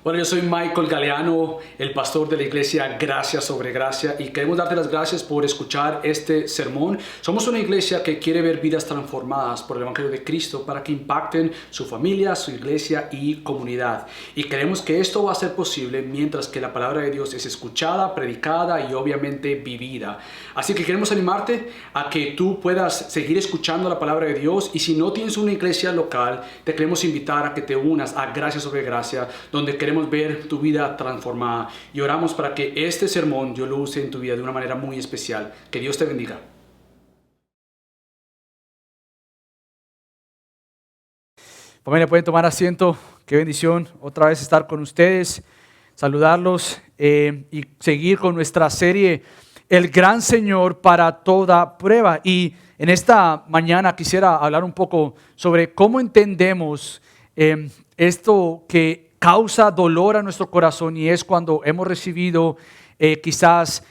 Bueno, yo soy Michael Galeano, el pastor de la iglesia Gracia sobre Gracia, y queremos darte las gracias por escuchar este sermón. Somos una iglesia que quiere ver vidas transformadas por el Evangelio de Cristo para que impacten su familia, su iglesia y comunidad. Y queremos que esto va a ser posible mientras que la palabra de Dios es escuchada, predicada y obviamente vivida. Así que queremos animarte a que tú puedas seguir escuchando la palabra de Dios, y si no tienes una iglesia local, te queremos invitar a que te unas a Gracia sobre Gracia, donde queremos ver tu vida transformada, y oramos para que este sermón Dios lo use en tu vida de una manera muy especial. Que Dios te bendiga. Familia, pueden tomar asiento. Qué bendición otra vez estar con ustedes, saludarlos y seguir con nuestra serie El Gran Señor para toda prueba. Y en esta mañana quisiera hablar un poco sobre cómo entendemos esto que causa dolor a nuestro corazón, y es cuando hemos recibido quizás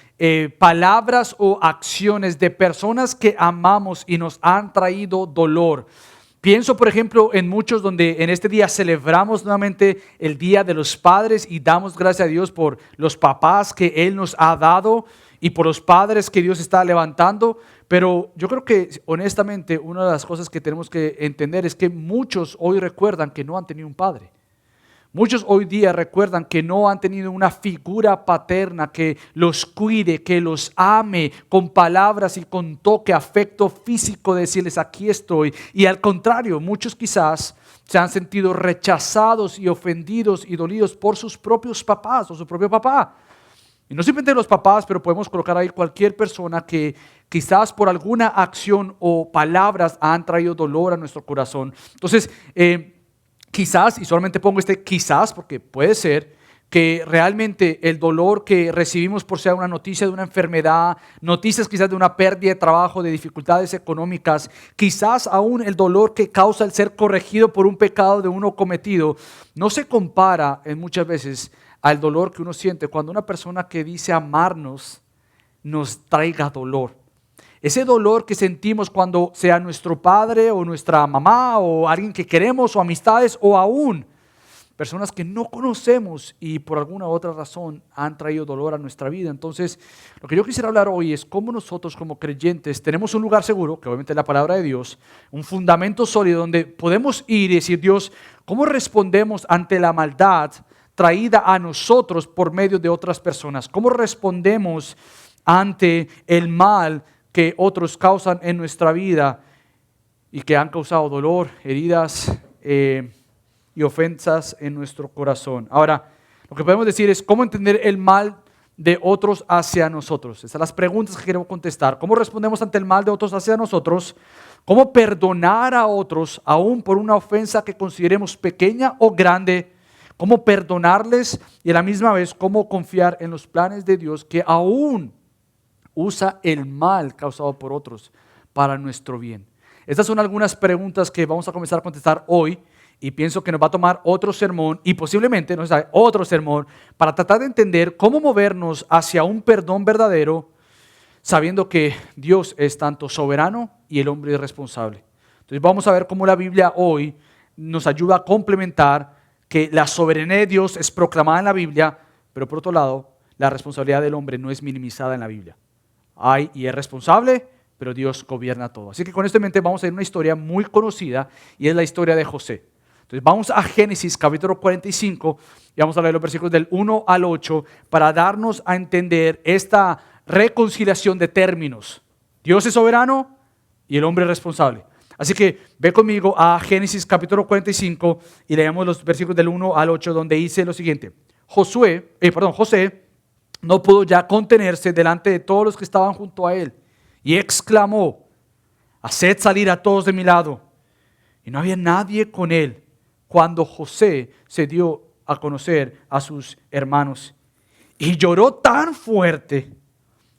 palabras o acciones de personas que amamos y nos han traído dolor. Pienso, por ejemplo, en muchos donde en este día celebramos nuevamente el Día de los Padres y damos gracias a Dios por los papás que Él nos ha dado y por los padres que Dios está levantando. Pero yo creo que honestamente una de las cosas que tenemos que entender es que muchos hoy recuerdan que no han tenido un padre. Muchos hoy día recuerdan que no han tenido una figura paterna que los cuide, que los ame con palabras y con toque, afecto físico, de decirles aquí estoy. Y al contrario, muchos quizás se han sentido rechazados y ofendidos y dolidos por sus propios papás o su propio papá. Y no simplemente los papás, pero podemos colocar ahí cualquier persona que quizás por alguna acción o palabras han traído dolor a nuestro corazón. Entonces, quizás, y solamente pongo quizás porque puede ser que realmente el dolor que recibimos por ser una noticia de una enfermedad, noticias quizás de una pérdida de trabajo, de dificultades económicas, quizás aún el dolor que causa el ser corregido por un pecado de uno cometido, no se compara en muchas veces al dolor que uno siente cuando una persona que dice amarnos nos traiga dolor. Ese dolor que sentimos cuando sea nuestro padre o nuestra mamá o alguien que queremos o amistades o aún personas que no conocemos y por alguna otra razón han traído dolor a nuestra vida. Entonces, lo que yo quisiera hablar hoy es cómo nosotros como creyentes tenemos un lugar seguro, que obviamente es la palabra de Dios, un fundamento sólido donde podemos ir y decir, Dios, ¿cómo respondemos ante la maldad traída a nosotros por medio de otras personas? ¿Cómo respondemos ante el mal que otros causan en nuestra vida y que han causado dolor, heridas y ofensas en nuestro corazón? Ahora, lo que podemos decir es cómo entender el mal de otros hacia nosotros. Esas son las preguntas que queremos contestar. ¿Cómo respondemos ante el mal de otros hacia nosotros? ¿Cómo perdonar a otros aún por una ofensa que consideremos pequeña o grande? ¿Cómo perdonarles? Y a la misma vez, ¿cómo confiar en los planes de Dios que aún usa el mal causado por otros para nuestro bien? Estas son algunas preguntas que vamos a comenzar a contestar hoy, y pienso que nos va a tomar otro sermón y posiblemente otro sermón para tratar de entender cómo movernos hacia un perdón verdadero, sabiendo que Dios es tanto soberano y el hombre es responsable. Entonces vamos a ver cómo la Biblia hoy nos ayuda a complementar que la soberanía de Dios es proclamada en la Biblia, pero por otro lado, la responsabilidad del hombre no es minimizada en la Biblia. Hay y es responsable, pero Dios gobierna todo. Así que con esto en mente vamos a ir a una historia muy conocida, y es la historia de José. Entonces vamos a Génesis capítulo 45 y vamos a leer los versículos del 1 al 8 para darnos a entender esta reconciliación de términos. Dios es soberano y el hombre es responsable. Así que ve conmigo a Génesis capítulo 45 y leemos los versículos del 1 al 8, donde dice lo siguiente. José no pudo ya contenerse delante de todos los que estaban junto a él y exclamó: haced salir a todos de mi lado. Y no había nadie con él cuando José se dio a conocer a sus hermanos. Y lloró tan fuerte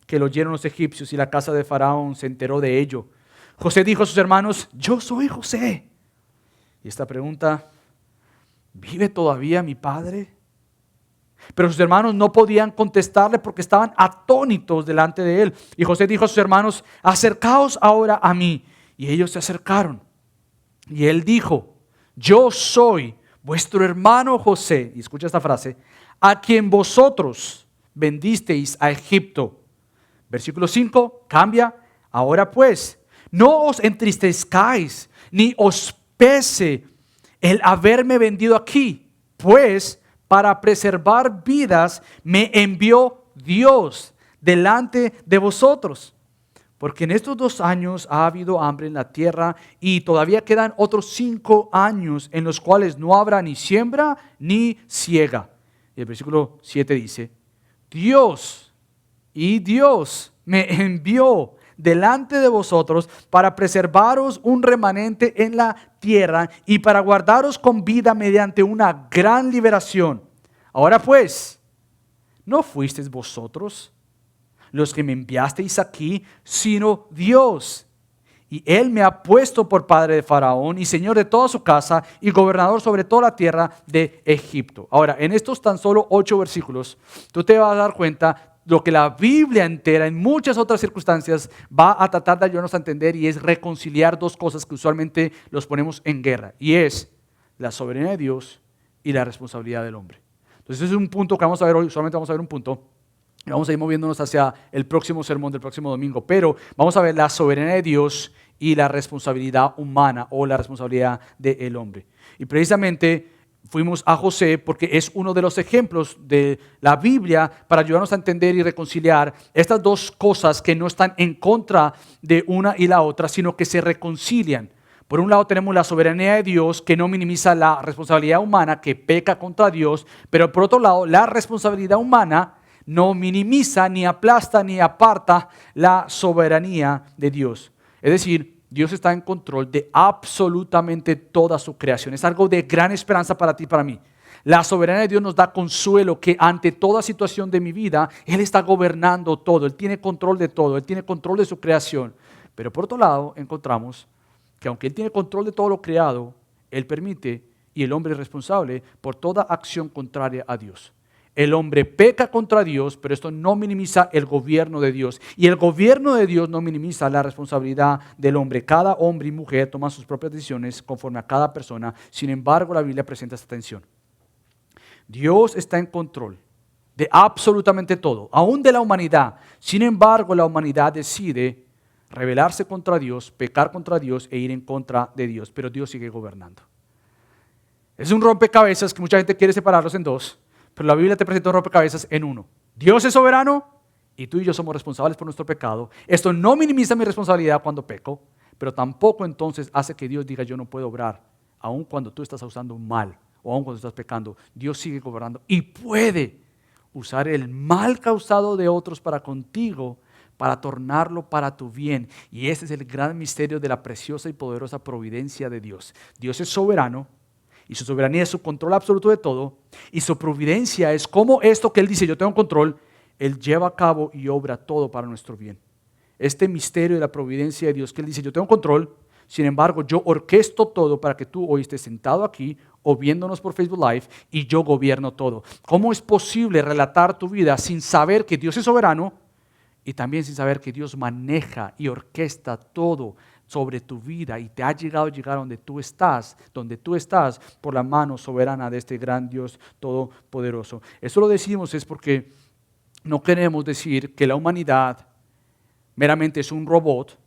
que lo oyeron los egipcios, y la casa de Faraón se enteró de ello. José dijo a sus hermanos: yo soy José. Y esta pregunta: ¿vive todavía mi padre? Pero sus hermanos no podían contestarle porque estaban atónitos delante de él. Y José dijo a sus hermanos: acercaos ahora a mí. Y ellos se acercaron. Y él dijo: yo soy. vuestro hermano José, y escucha esta frase, a quien vosotros vendisteis a Egipto. Versículo 5, cambia. Ahora pues, no os entristezcáis, ni os pese el haberme vendido aquí, pues para preservar vidas me envió Dios delante de vosotros. Porque en estos 2 años ha habido hambre en la tierra y todavía quedan otros 5 años en los cuales no habrá ni siembra ni siega. Y el versículo 7 dice, Dios me envió delante de vosotros para preservaros un remanente en la tierra y para guardaros con vida mediante una gran liberación. Ahora pues, ¿no fuisteis vosotros los que me enviasteis aquí, sino Dios? Y Él me ha puesto por padre de Faraón y señor de toda su casa y gobernador sobre toda la tierra de Egipto. Ahora, en estos tan solo 8 versículos, tú te vas a dar cuenta lo que la Biblia entera, en muchas otras circunstancias, va a tratar de ayudarnos a entender, y es reconciliar 2 cosas que usualmente los ponemos en guerra, y es la soberanía de Dios y la responsabilidad del hombre. Entonces ese es un punto que vamos a ver hoy. Solamente vamos a ver un punto y vamos a ir moviéndonos hacia el próximo sermón del próximo domingo, pero vamos a ver la soberanía de Dios y la responsabilidad humana o la responsabilidad del hombre. Y precisamente fuimos a José porque es uno de los ejemplos de la Biblia para ayudarnos a entender y reconciliar estas 2 cosas que no están en contra de una y la otra, sino que se reconcilian. Por un lado tenemos la soberanía de Dios, que no minimiza la responsabilidad humana, que peca contra Dios, pero por otro lado la responsabilidad humana no minimiza, ni aplasta, ni aparta la soberanía de Dios. Es decir, Dios está en control de absolutamente toda su creación. Es algo de gran esperanza para ti y para mí. La soberanía de Dios nos da consuelo que ante toda situación de mi vida, Él está gobernando todo. Él tiene control de todo. Él tiene control de su creación. Pero por otro lado, encontramos que aunque Él tiene control de todo lo creado, Él permite, y el hombre es responsable por toda acción contraria a Dios. El hombre peca contra Dios, pero esto no minimiza el gobierno de Dios. Y el gobierno de Dios no minimiza la responsabilidad del hombre. Cada hombre y mujer toma sus propias decisiones conforme a cada persona. Sin embargo, la Biblia presenta esta tensión. Dios está en control de absolutamente todo, aún de la humanidad. Sin embargo, la humanidad decide rebelarse contra Dios, pecar contra Dios e ir en contra de Dios. Pero Dios sigue gobernando. Es un rompecabezas que mucha gente quiere separarlos en 2. Pero la Biblia te presenta un rompecabezas en 1. Dios es soberano y tú y yo somos responsables por nuestro pecado. Esto no minimiza mi responsabilidad cuando peco, pero tampoco entonces hace que Dios diga yo no puedo obrar, aun cuando tú estás usando un mal o aun cuando estás pecando. Dios sigue gobernando y puede usar el mal causado de otros para contigo, para tornarlo para tu bien. Y ese es el gran misterio de la preciosa y poderosa providencia de Dios. Dios es soberano. Y su soberanía es su control absoluto de todo. Y su providencia es como esto que Él dice, yo tengo control, Él lleva a cabo y obra todo para nuestro bien. Este misterio de la providencia de Dios que Él dice, yo tengo control, sin embargo, yo orquesto todo para que tú hoy estés sentado aquí o viéndonos por Facebook Live y yo gobierno todo. ¿Cómo es posible relatar tu vida sin saber que Dios es soberano y también sin saber que Dios maneja y orquesta todo sobre tu vida y te ha llegado a llegar donde tú estás por la mano soberana de este gran Dios todopoderoso? Eso lo decimos es porque no queremos decir que la humanidad meramente es un robot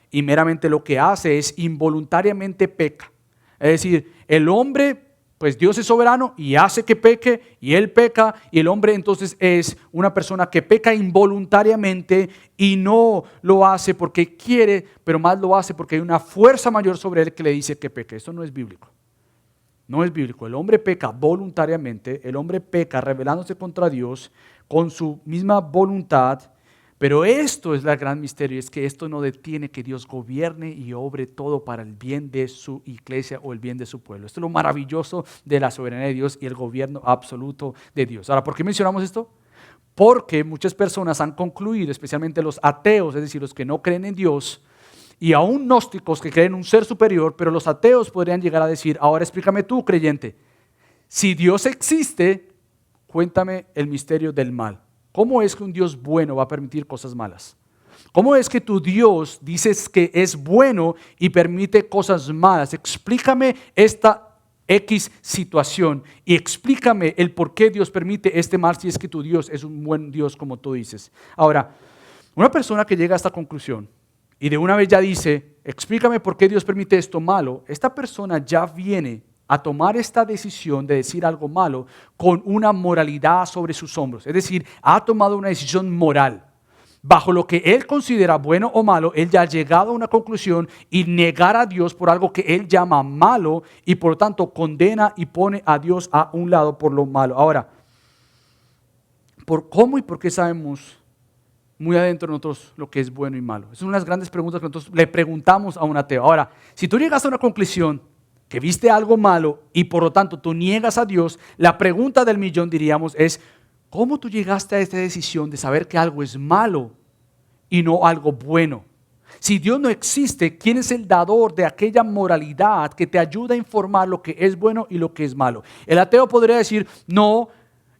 y meramente lo que hace es involuntariamente peca. Es decir, el hombre, pues Dios es soberano y hace que peque y él peca, y el hombre entonces es una persona que peca involuntariamente y no lo hace porque quiere, pero más lo hace porque hay una fuerza mayor sobre él que le dice que peque. Esto no es bíblico. No es bíblico. El hombre peca voluntariamente, el hombre peca rebelándose contra Dios con su misma voluntad. Pero esto es el gran misterio, es que esto no detiene que Dios gobierne y obre todo para el bien de su iglesia o el bien de su pueblo. Esto es lo maravilloso de la soberanía de Dios y el gobierno absoluto de Dios. Ahora, ¿por qué mencionamos esto? Porque muchas personas han concluido, especialmente los ateos, es decir, los que no creen en Dios, y aún gnósticos que creen en un ser superior, pero los ateos podrían llegar a decir, ahora explícame tú, creyente, si Dios existe, cuéntame el misterio del mal. ¿Cómo es que un Dios bueno va a permitir cosas malas? ¿Cómo es que tu Dios dices que es bueno y permite cosas malas? Explícame esta X situación y explícame el por qué Dios permite este mal si es que tu Dios es un buen Dios como tú dices. Ahora, una persona que llega a esta conclusión y de una vez ya dice, explícame por qué Dios permite esto malo, esta persona ya viene a tomar esta decisión de decir algo malo con una moralidad sobre sus hombros. Es decir, ha tomado una decisión moral. Bajo lo que él considera bueno o malo, él ya ha llegado a una conclusión y negar a Dios por algo que él llama malo y por lo tanto condena y pone a Dios a un lado por lo malo. Ahora, ¿por cómo y por qué sabemos muy adentro de nosotros lo que es bueno y malo? Es una de las grandes preguntas que nosotros le preguntamos a un ateo. Ahora, si tú llegas a una conclusión que viste algo malo y por lo tanto tú niegas a Dios, la pregunta del millón diríamos es, ¿cómo tú llegaste a esta decisión de saber que algo es malo y no algo bueno? Si Dios no existe, ¿quién es el dador de aquella moralidad que te ayuda a informar lo que es bueno y lo que es malo? El ateo podría decir, no,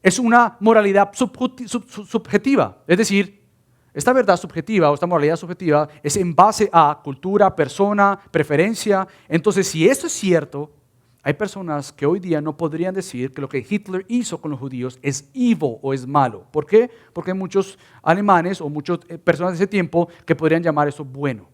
es una moralidad subjetiva. Es decir, esta verdad subjetiva o esta moralidad subjetiva es en base a cultura, persona, preferencia. Entonces, si eso es cierto, hay personas que hoy día no podrían decir que lo que Hitler hizo con los judíos es evil o es malo. ¿Por qué? Porque hay muchos alemanes o muchas personas de ese tiempo que podrían llamar eso bueno.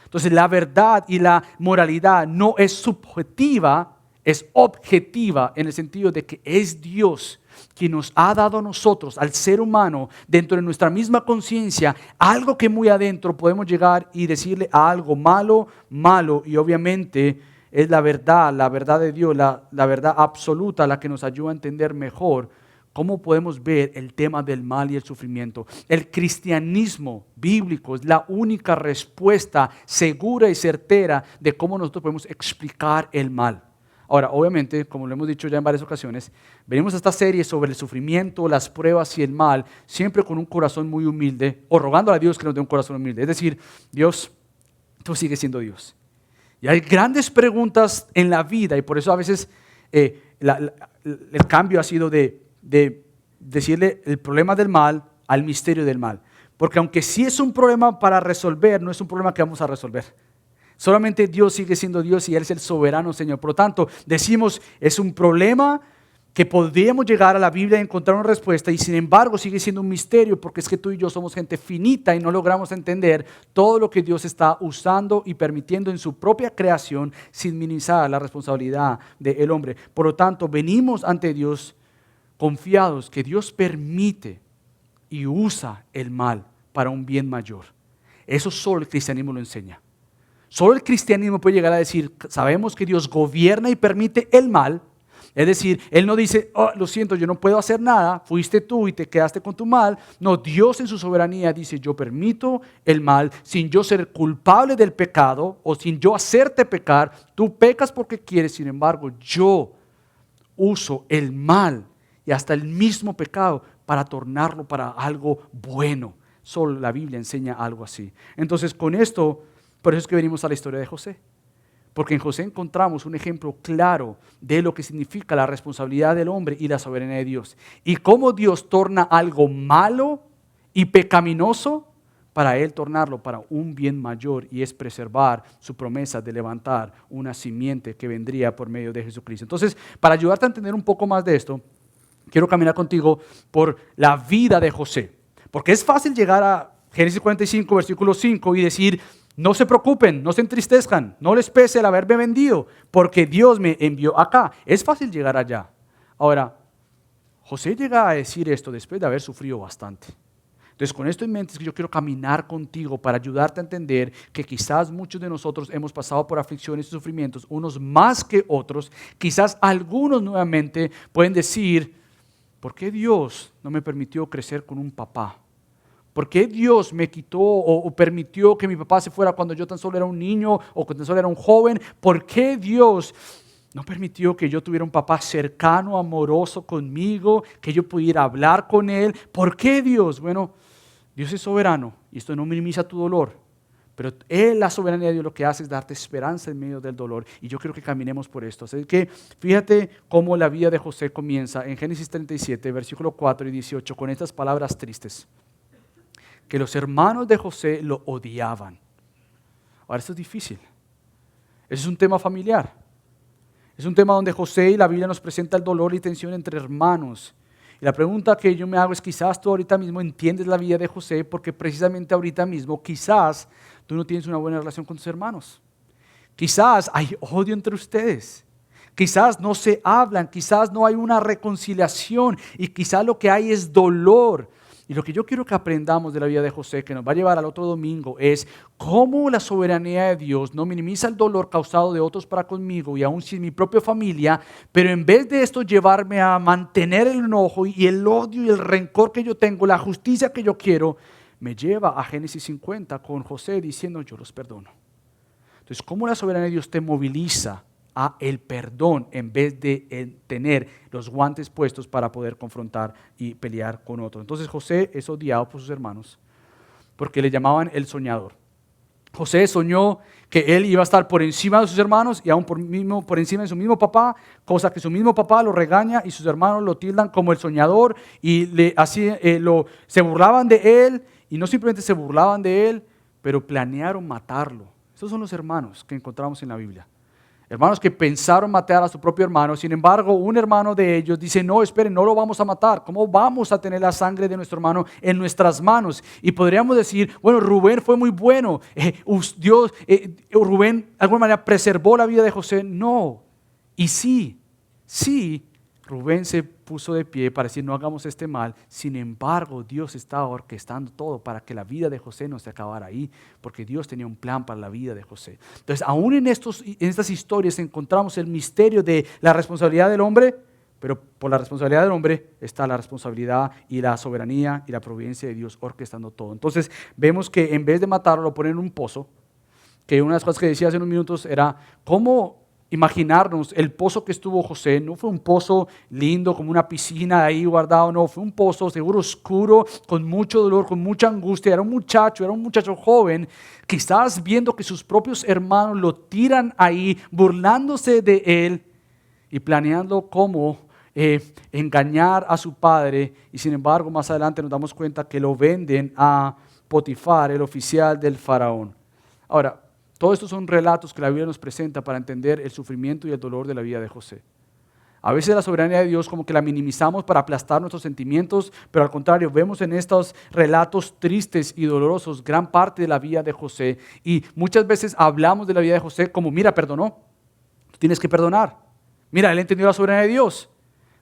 Entonces, la verdad y la moralidad no es subjetiva, es objetiva en el sentido de que es Dios quien nos ha dado a nosotros, al ser humano, dentro de nuestra misma conciencia, algo que muy adentro podemos llegar y decirle a algo malo, malo, y obviamente es la verdad de Dios, la verdad absoluta, la que nos ayuda a entender mejor cómo podemos ver el tema del mal y el sufrimiento. El cristianismo bíblico es la única respuesta segura y certera de cómo nosotros podemos explicar el mal. Ahora, obviamente, como lo hemos dicho ya en varias ocasiones, venimos a esta serie sobre el sufrimiento, las pruebas y el mal, siempre con un corazón muy humilde, o rogando a Dios que nos dé un corazón humilde. Es decir, Dios, tú sigues siendo Dios. Y hay grandes preguntas en la vida y por eso a veces el cambio ha sido de decirle el problema del mal al misterio del mal. Porque aunque sí es un problema para resolver, no es un problema que vamos a resolver. Solamente Dios sigue siendo Dios y Él es el soberano Señor. Por lo tanto, decimos, es un problema que podríamos llegar a la Biblia y encontrar una respuesta y sin embargo sigue siendo un misterio porque es que tú y yo somos gente finita y no logramos entender todo lo que Dios está usando y permitiendo en su propia creación sin minimizar la responsabilidad del hombre. Por lo tanto, venimos ante Dios confiados que Dios permite y usa el mal para un bien mayor. Eso solo el cristianismo lo enseña. Solo el cristianismo puede llegar a decir, sabemos que Dios gobierna y permite el mal. Es decir, Él no dice, oh, lo siento, yo no puedo hacer nada, fuiste tú y te quedaste con tu mal. No, Dios en su soberanía dice, yo permito el mal sin yo ser culpable del pecado o sin yo hacerte pecar. Tú pecas porque quieres, sin embargo, yo uso el mal y hasta el mismo pecado para tornarlo para algo bueno. Solo la Biblia enseña algo así. Entonces, con esto, por eso es que venimos a la historia de José. Porque en José encontramos un ejemplo claro de lo que significa la responsabilidad del hombre y la soberanía de Dios. Y cómo Dios torna algo malo y pecaminoso para Él tornarlo para un bien mayor y es preservar su promesa de levantar una simiente que vendría por medio de Jesucristo. Entonces, para ayudarte a entender un poco más de esto, quiero caminar contigo por la vida de José. Porque es fácil llegar a Génesis 45, versículo 5 y decir, no se preocupen, no se entristezcan, no les pese el haberme vendido, porque Dios me envió acá. Es fácil llegar allá. Ahora, José llega a decir esto después de haber sufrido bastante. Entonces, con esto en mente es que yo quiero caminar contigo para ayudarte a entender que quizás muchos de nosotros hemos pasado por aflicciones y sufrimientos, unos más que otros. Quizás algunos nuevamente pueden decir, ¿por qué Dios no me permitió crecer con un papá? ¿Por qué Dios me quitó o permitió que mi papá se fuera cuando yo tan solo era un niño o cuando tan solo era un joven? ¿Por qué Dios no permitió que yo tuviera un papá cercano, amoroso conmigo, que yo pudiera hablar con él? ¿Por qué Dios? Bueno, Dios es soberano y esto no minimiza tu dolor, pero la soberanía de Dios lo que hace es darte esperanza en medio del dolor y yo quiero que caminemos por esto. Así que fíjate cómo la vida de José comienza en Génesis 37, versículo 4 y 18, con estas palabras tristes. Que los hermanos de José lo odiaban. Ahora, esto es difícil. Eso es un tema familiar. Es un tema donde José y la Biblia nos presenta el dolor y tensión entre hermanos. Y la pregunta que yo me hago es, quizás tú ahorita mismo entiendes la vida de José porque precisamente ahorita mismo quizás tú no tienes una buena relación con tus hermanos. Quizás hay odio entre ustedes. Quizás no se hablan, quizás no hay una reconciliación y quizás lo que hay es dolor. Y lo que yo quiero que aprendamos de la vida de José, que nos va a llevar al otro domingo, es cómo la soberanía de Dios no minimiza el dolor causado de otros para conmigo y aún sin mi propia familia, pero en vez de esto llevarme a mantener el enojo y el odio y el rencor que yo tengo, la justicia que yo quiero, me lleva a Génesis 50 con José diciendo yo los perdono. Entonces, ¿cómo la soberanía de Dios te moviliza a el perdón en vez de tener los guantes puestos para poder confrontar y pelear con otros? Entonces José es odiado por sus hermanos porque le llamaban el soñador. José soñó que él iba a estar por encima de sus hermanos y aún por encima de su mismo papá, cosa que su mismo papá lo regaña y sus hermanos lo tildan como el soñador y se burlaban de él, y no simplemente se burlaban de él, pero planearon matarlo. Esos son los hermanos que encontramos en la Biblia. Hermanos que pensaron matar a su propio hermano, sin embargo, un hermano de ellos dice, no, esperen, no lo vamos a matar. ¿Cómo vamos a tener la sangre de nuestro hermano en nuestras manos? Y podríamos decir, bueno, Rubén fue muy bueno. Rubén de alguna manera preservó la vida de José. No. Y sí, Rubén se puso de pie para decir, no hagamos este mal. Sin embargo, Dios estaba orquestando todo para que la vida de José no se acabara ahí, porque Dios tenía un plan para la vida de José. Entonces, aún en estas historias encontramos el misterio de la responsabilidad del hombre, pero por la responsabilidad del hombre está la responsabilidad y la soberanía y la providencia de Dios orquestando todo. Entonces, vemos que en vez de matarlo, lo ponen en un pozo, que una de las cosas que decía hace unos minutos era, ¿cómo imaginarnos el pozo que estuvo José? No fue un pozo lindo como una piscina ahí guardado, no, fue un pozo seguro oscuro, con mucho dolor, con mucha angustia. Era un muchacho joven, quizás viendo que sus propios hermanos lo tiran ahí, burlándose de él y planeando cómo engañar a su padre. Y sin embargo, más adelante nos damos cuenta que lo venden a Potifar, el oficial del faraón. Ahora, todos estos son relatos que la Biblia nos presenta para entender el sufrimiento y el dolor de la vida de José. A veces la soberanía de Dios como que la minimizamos para aplastar nuestros sentimientos, pero al contrario, vemos en estos relatos tristes y dolorosos gran parte de la vida de José. Y muchas veces hablamos de la vida de José como, mira, perdonó, tú tienes que perdonar. Mira, él entendió la soberanía de Dios.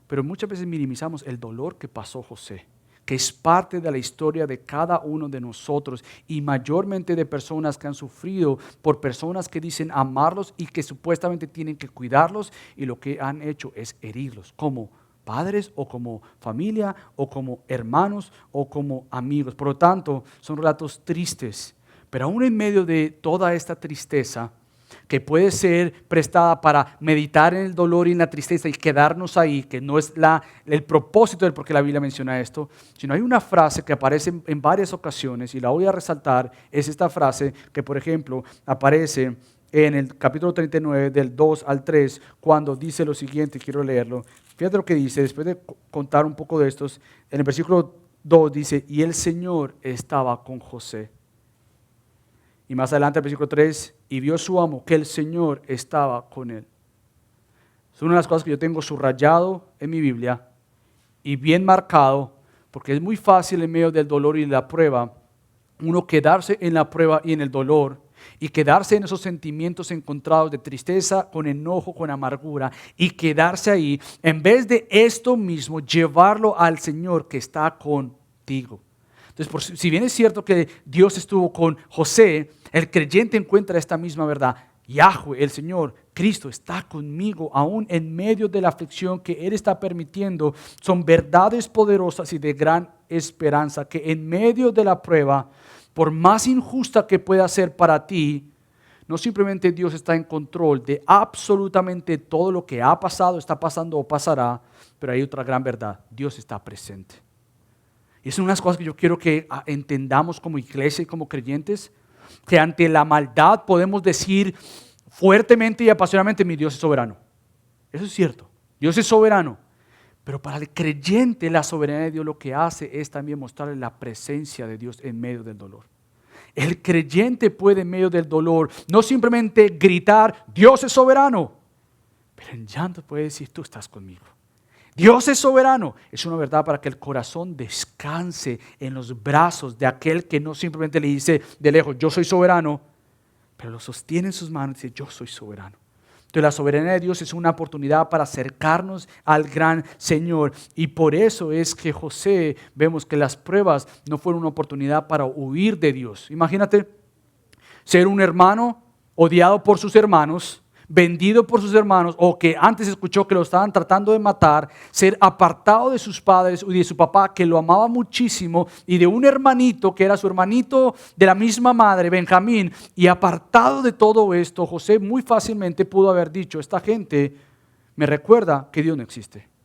Pero muchas veces minimizamos el dolor que pasó José, que es parte de la historia de cada uno de nosotros y mayormente de personas que han sufrido por personas que dicen amarlos y que supuestamente tienen que cuidarlos, y lo que han hecho es herirlos como padres o como familia o como hermanos o como amigos. Por lo tanto, son relatos tristes, pero aún en medio de toda esta tristeza, que puede ser prestada para meditar en el dolor y en la tristeza y quedarnos ahí, que no es el propósito del por qué la Biblia menciona esto, sino hay una frase que aparece en varias ocasiones y la voy a resaltar. Es esta frase que, por ejemplo, aparece en el capítulo 39 del 2 al 3, cuando dice lo siguiente. Quiero leerlo. Fíjate lo que dice, después de contar un poco de estos, en el versículo 2 dice, y el Señor estaba con José. Y más adelante, el versículo 3, y vio su amo que el Señor estaba con él. Es una de las cosas que yo tengo subrayado en mi Biblia y bien marcado, porque es muy fácil en medio del dolor y de la prueba, uno quedarse en la prueba y en el dolor, y quedarse en esos sentimientos encontrados de tristeza, con enojo, con amargura, y quedarse ahí, en vez de esto mismo, llevarlo al Señor que está contigo. Entonces, si bien es cierto que Dios estuvo con José, el creyente encuentra esta misma verdad. Yahweh, el Señor, Cristo, está conmigo aún en medio de la aflicción que Él está permitiendo. Son verdades poderosas y de gran esperanza, que en medio de la prueba, por más injusta que pueda ser para ti, no simplemente Dios está en control de absolutamente todo lo que ha pasado, está pasando o pasará, pero hay otra gran verdad: Dios está presente. Y es una de las cosas que yo quiero que entendamos como iglesia y como creyentes, que ante la maldad podemos decir fuertemente y apasionadamente, mi Dios es soberano. Eso es cierto, Dios es soberano. Pero para el creyente la soberanía de Dios lo que hace es también mostrarle la presencia de Dios en medio del dolor. El creyente puede en medio del dolor no simplemente gritar, Dios es soberano, pero en llanto puede decir, tú estás conmigo. Dios es soberano. Es una verdad para que el corazón descanse en los brazos de aquel que no simplemente le dice de lejos, yo soy soberano, pero lo sostiene en sus manos y dice, yo soy soberano. Entonces la soberanía de Dios es una oportunidad para acercarnos al gran Señor. Y por eso es que José, vemos que las pruebas no fueron una oportunidad para huir de Dios. Imagínate ser un hermano odiado por sus hermanos, vendido por sus hermanos, o que antes escuchó que lo estaban tratando de matar, ser apartado de sus padres y de su papá que lo amaba muchísimo, y de un hermanito que era su hermanito de la misma madre, Benjamín, y apartado de todo esto, José muy fácilmente pudo haber dicho, esta gente me recuerda que Dios no existe.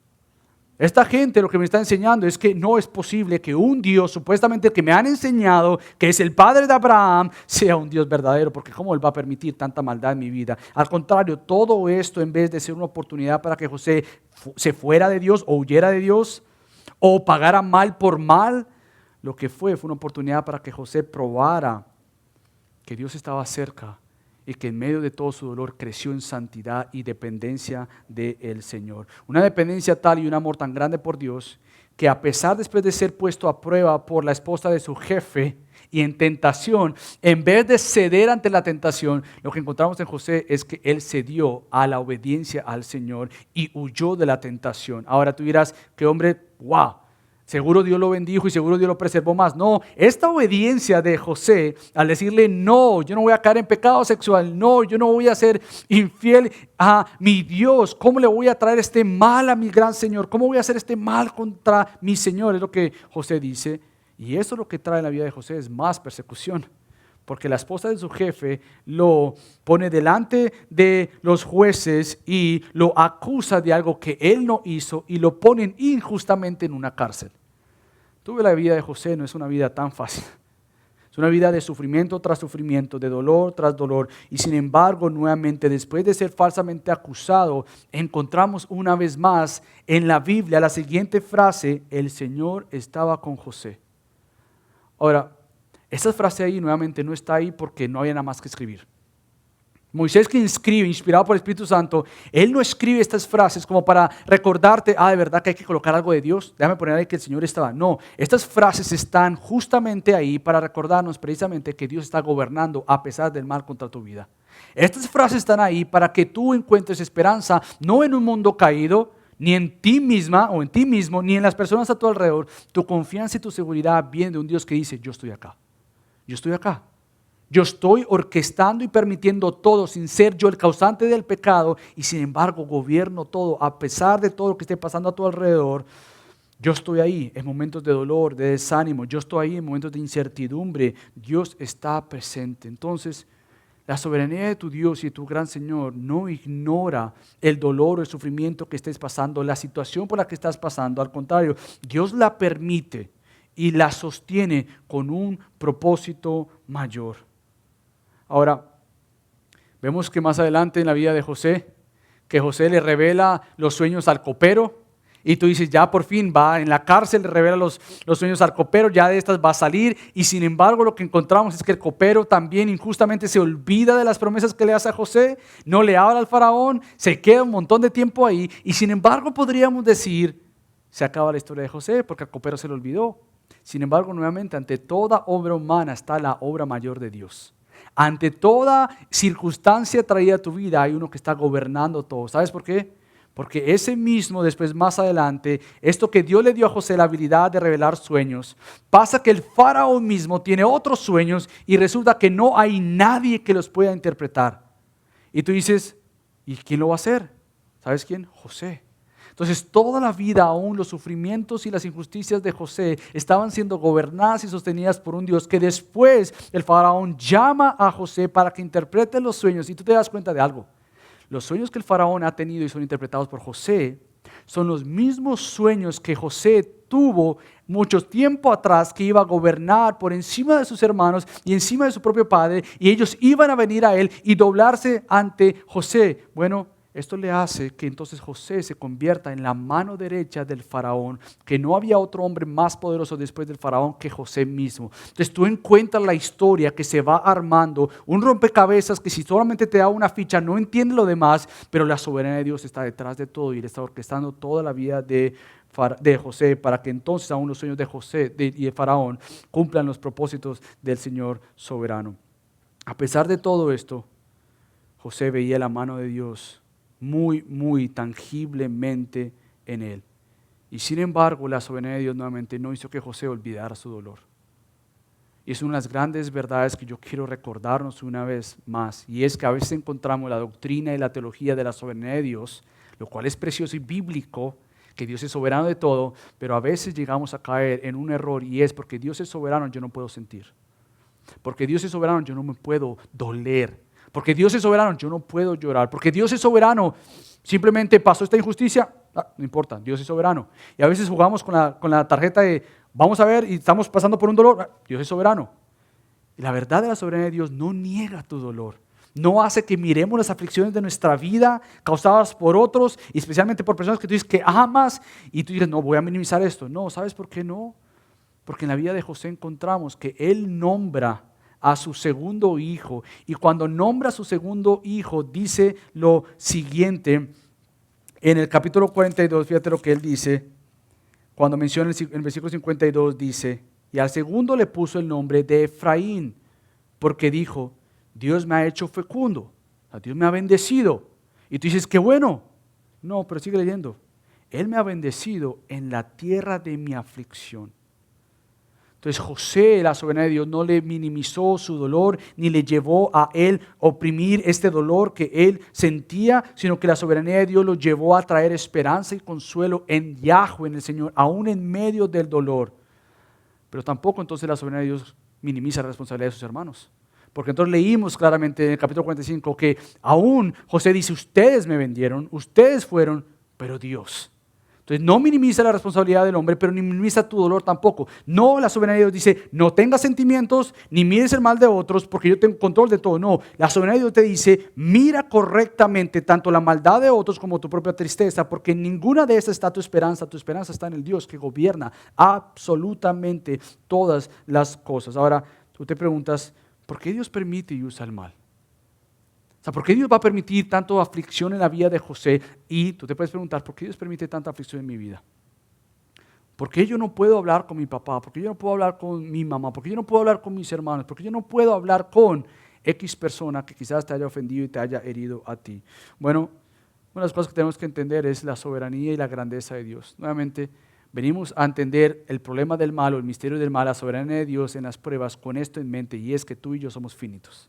Esta gente lo que me está enseñando es que no es posible que un Dios, supuestamente que me han enseñado, que es el padre de Abraham, sea un Dios verdadero, porque ¿cómo Él va a permitir tanta maldad en mi vida? Al contrario, todo esto en vez de ser una oportunidad para que José se fuera de Dios o huyera de Dios o pagara mal por mal, lo que fue una oportunidad para que José probara que Dios estaba cerca y que en medio de todo su dolor creció en santidad y dependencia del Señor. Una dependencia tal y un amor tan grande por Dios que a pesar después de ser puesto a prueba por la esposa de su jefe y en tentación, en vez de ceder ante la tentación, lo que encontramos en José es que él cedió a la obediencia al Señor y huyó de la tentación. Ahora tú dirás, qué hombre, wow. Seguro Dios lo bendijo y seguro Dios lo preservó más. No, esta obediencia de José al decirle, no, yo no voy a caer en pecado sexual, no, yo no voy a ser infiel a mi Dios. ¿Cómo le voy a traer este mal a mi gran Señor? ¿Cómo voy a hacer este mal contra mi Señor? Es lo que José dice. Y eso es lo que trae en la vida de José, es más persecución. Porque la esposa de su jefe lo pone delante de los jueces y lo acusa de algo que él no hizo y lo ponen injustamente en una cárcel. Tuve la vida de José, no es una vida tan fácil. Es una vida de sufrimiento tras sufrimiento, de dolor tras dolor. Y sin embargo, nuevamente, después de ser falsamente acusado, encontramos una vez más en la Biblia la siguiente frase, el Señor estaba con José. Ahora, esta frase ahí nuevamente no está ahí porque no había nada más que escribir. Moisés que escribe, inspirado por el Espíritu Santo, él no escribe estas frases como para recordarte, de verdad que hay que colocar algo de Dios, déjame poner ahí que el Señor estaba. No, estas frases están justamente ahí para recordarnos precisamente que Dios está gobernando a pesar del mal contra tu vida. Estas frases están ahí para que tú encuentres esperanza, no en un mundo caído, ni en ti misma o en ti mismo, ni en las personas a tu alrededor. Tu confianza y tu seguridad vienen de un Dios que dice, yo estoy acá, yo estoy acá. Yo estoy orquestando y permitiendo todo sin ser yo el causante del pecado y sin embargo gobierno todo a pesar de todo lo que esté pasando a tu alrededor. Yo estoy ahí en momentos de dolor, de desánimo. Yo estoy ahí en momentos de incertidumbre. Dios está presente. Entonces, la soberanía de tu Dios y de tu gran Señor no ignora el dolor o el sufrimiento que estés pasando, la situación por la que estás pasando. Al contrario, Dios la permite y la sostiene con un propósito mayor. Ahora, vemos que más adelante en la vida de José, que José le revela los sueños al copero y tú dices, ya por fin va en la cárcel, le revela los sueños al copero, ya de estas va a salir y sin embargo lo que encontramos es que el copero también injustamente se olvida de las promesas que le hace a José, no le habla al faraón, se queda un montón de tiempo ahí y sin embargo podríamos decir, se acaba la historia de José porque al copero se le olvidó. Sin embargo, nuevamente, ante toda obra humana está la obra mayor de Dios. Ante toda circunstancia traída a tu vida hay uno que está gobernando todo. ¿Sabes por qué? Porque ese mismo, después más adelante, esto que Dios le dio a José la habilidad de revelar sueños, pasa que el faraón mismo tiene otros sueños y resulta que no hay nadie que los pueda interpretar. Y tú dices, ¿y quién lo va a hacer? ¿Sabes quién? José. Entonces toda la vida, aún los sufrimientos y las injusticias de José estaban siendo gobernadas y sostenidas por un Dios que después el faraón llama a José para que interprete los sueños. Y tú te das cuenta de algo, los sueños que el faraón ha tenido y son interpretados por José son los mismos sueños que José tuvo mucho tiempo atrás, que iba a gobernar por encima de sus hermanos y encima de su propio padre y ellos iban a venir a él y doblarse ante José. Bueno, Esto le hace que entonces José se convierta en la mano derecha del faraón, que no había otro hombre más poderoso después del faraón que José mismo. Entonces tú encuentras la historia que se va armando, un rompecabezas que si solamente te da una ficha no entiende lo demás, pero la soberanía de Dios está detrás de todo y le está orquestando toda la vida de José para que entonces aún los sueños de José y de faraón cumplan los propósitos del Señor soberano. A pesar de todo esto, José veía la mano de Dios muy, muy tangiblemente en él. Y sin embargo, la soberanía de Dios nuevamente no hizo que José olvidara su dolor. Y es una de las grandes verdades que yo quiero recordarnos una vez más. Y es que a veces encontramos la doctrina y la teología de la soberanía de Dios, lo cual es precioso y bíblico, que Dios es soberano de todo, pero a veces llegamos a caer en un error y es porque Dios es soberano, yo no puedo sentir. Porque Dios es soberano, yo no me puedo doler. Porque Dios es soberano, yo no puedo llorar. Porque Dios es soberano, simplemente pasó esta injusticia, no importa, Dios es soberano. Y a veces jugamos con la tarjeta de, vamos a ver, y estamos pasando por un dolor, Dios es soberano. Y la verdad de la soberanía de Dios no niega tu dolor. No hace que miremos las aflicciones de nuestra vida causadas por otros, y especialmente por personas que tú dices que amas, y tú dices, no, voy a minimizar esto. No, ¿sabes por qué no? Porque en la vida de José encontramos que él nombra a su segundo hijo, y cuando nombra a su segundo hijo dice lo siguiente en el capítulo 42, fíjate lo que él dice, cuando menciona en el versículo 52 dice, y al segundo le puso el nombre de Efraín, porque dijo, Dios me ha hecho fecundo, Dios me ha bendecido, y tú dices, qué bueno, no, pero sigue leyendo, Él me ha bendecido en la tierra de mi aflicción. Entonces José, la soberanía de Dios, no le minimizó su dolor, ni le llevó a él oprimir este dolor que él sentía, sino que la soberanía de Dios lo llevó a traer esperanza y consuelo en Yahweh, en el Señor, aún en medio del dolor. Pero tampoco entonces la soberanía de Dios minimiza la responsabilidad de sus hermanos. Porque entonces leímos claramente en el capítulo 45 que aún José dice, ustedes me vendieron, ustedes fueron, pero Dios. Entonces no minimiza la responsabilidad del hombre, pero ni minimiza tu dolor tampoco. No, la soberanía de Dios dice, no tengas sentimientos, ni mires el mal de otros, porque yo tengo control de todo. No, la soberanía de Dios te dice, mira correctamente tanto la maldad de otros como tu propia tristeza, porque en ninguna de esas está tu esperanza está en el Dios que gobierna absolutamente todas las cosas. Ahora, tú te preguntas, ¿por qué Dios permite y usa el mal? O sea, ¿por qué Dios va a permitir tanto aflicción en la vida de José? Y tú te puedes preguntar, ¿por qué Dios permite tanta aflicción en mi vida? ¿Por qué yo no puedo hablar con mi papá? ¿Por qué yo no puedo hablar con mi mamá? ¿Por qué yo no puedo hablar con mis hermanos? ¿Por qué yo no puedo hablar con X persona que quizás te haya ofendido y te haya herido a ti? Bueno, una de las cosas que tenemos que entender es la soberanía y la grandeza de Dios. Nuevamente, venimos a entender el problema del mal o el misterio del mal, la soberanía de Dios en las pruebas con esto en mente, y es que tú y yo somos finitos.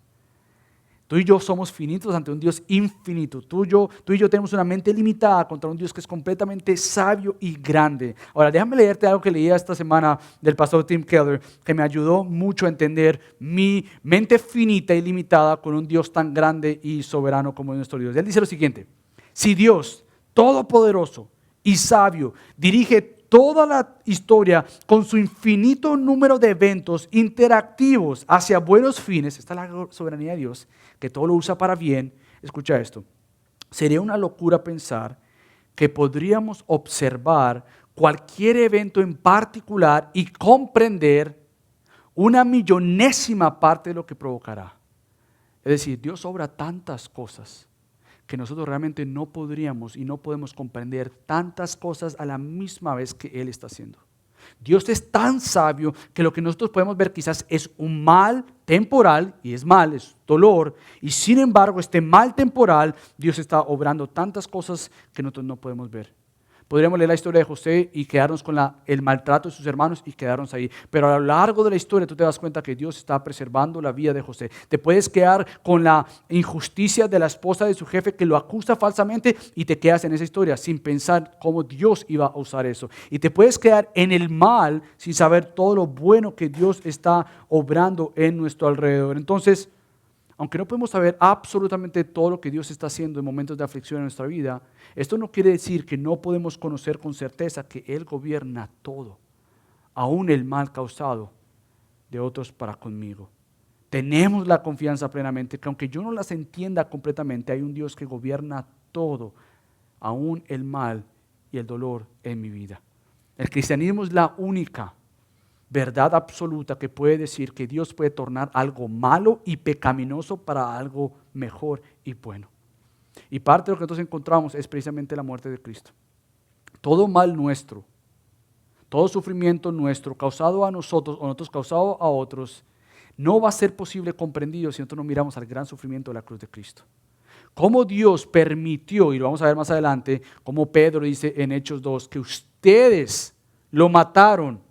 Tú y yo somos finitos ante un Dios infinito. Tú y yo tenemos una mente limitada contra un Dios que es completamente sabio y grande. Ahora, déjame leerte algo que leí esta semana del pastor Tim Keller, que me ayudó mucho a entender mi mente finita y limitada con un Dios tan grande y soberano como es nuestro Dios. Él dice lo siguiente, si Dios, todopoderoso y sabio, dirige toda la historia con su infinito número de eventos interactivos hacia buenos fines, esta es la soberanía de Dios, que todo lo usa para bien, escucha esto, sería una locura pensar que podríamos observar cualquier evento en particular y comprender una millonésima parte de lo que provocará. Es decir, Dios obra tantas cosas que nosotros realmente no podríamos y no podemos comprender tantas cosas a la misma vez que Él está haciendo. Dios es tan sabio que lo que nosotros podemos ver quizás es un mal temporal, y es mal, es dolor, y sin embargo este mal temporal, Dios está obrando tantas cosas que nosotros no podemos ver. Podríamos leer la historia de José y quedarnos con el maltrato de sus hermanos y quedarnos ahí. Pero a lo largo de la historia tú te das cuenta que Dios está preservando la vida de José. Te puedes quedar con la injusticia de la esposa de su jefe que lo acusa falsamente y te quedas en esa historia sin pensar cómo Dios iba a usar eso. Y te puedes quedar en el mal sin saber todo lo bueno que Dios está obrando en nuestro alrededor. Entonces, aunque no podemos saber absolutamente todo lo que Dios está haciendo en momentos de aflicción en nuestra vida, esto no quiere decir que no podemos conocer con certeza que Él gobierna todo, aún el mal causado de otros para conmigo. Tenemos la confianza plenamente que aunque yo no las entienda completamente, hay un Dios que gobierna todo, aún el mal y el dolor en mi vida. El cristianismo es la única verdad absoluta que puede decir que Dios puede tornar algo malo y pecaminoso para algo mejor y bueno. Y parte de lo que nosotros encontramos es precisamente la muerte de Cristo. Todo mal nuestro, todo sufrimiento nuestro causado a nosotros o nosotros causado a otros, no va a ser posible comprendido si nosotros no miramos al gran sufrimiento de la cruz de Cristo. Cómo Dios permitió, y lo vamos a ver más adelante, como Pedro dice en Hechos 2, que ustedes lo mataron,